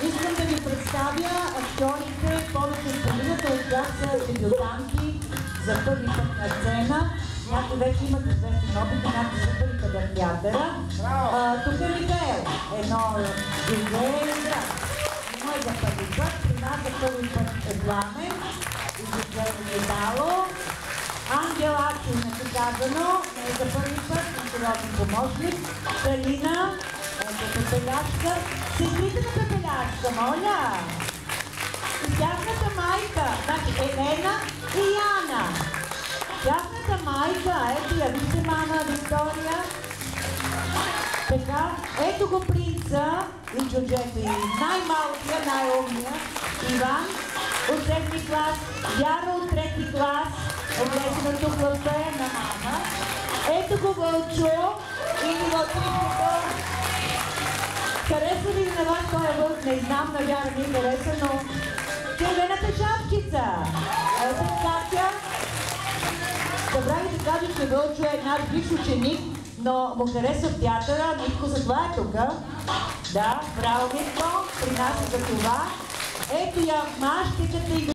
Искам да ви представя актьорите, повече от половината от тях са дебютанти за първи път на сцена. Някои вече имат известен опит, някои за първи път в театъра. Тук е Михаел, едно идея и игра. Мой за първи път, при нас за първи път е Пламен, изобретен Метало. Ангел Акси, не казано, не е за първи път, сериозен помощник. Калина, пепеляшка. Сестрите на пепеляшка, моля! И тяхната майка, значи Елена и Яна. Тяхната майка, ето я, вижте мама Виктория. Така, ето го принца и Джорджето и най-малкия, най-умния Иван от 7 клас, Вяра от 3 клас, облечена тук в пея на мама. Ето го Вълчо или Вълчичкото. Харесва ли на вас този вълк? Не знам, на Вяра ми хареса, но червената шапчица. Ето Катя. Забравих да кажа, че Вълчо е наш бивш ученик, но му харесва в театъра. Митко затова е тук. Да, браво Митко, при нас е за това. Ето я мащиката и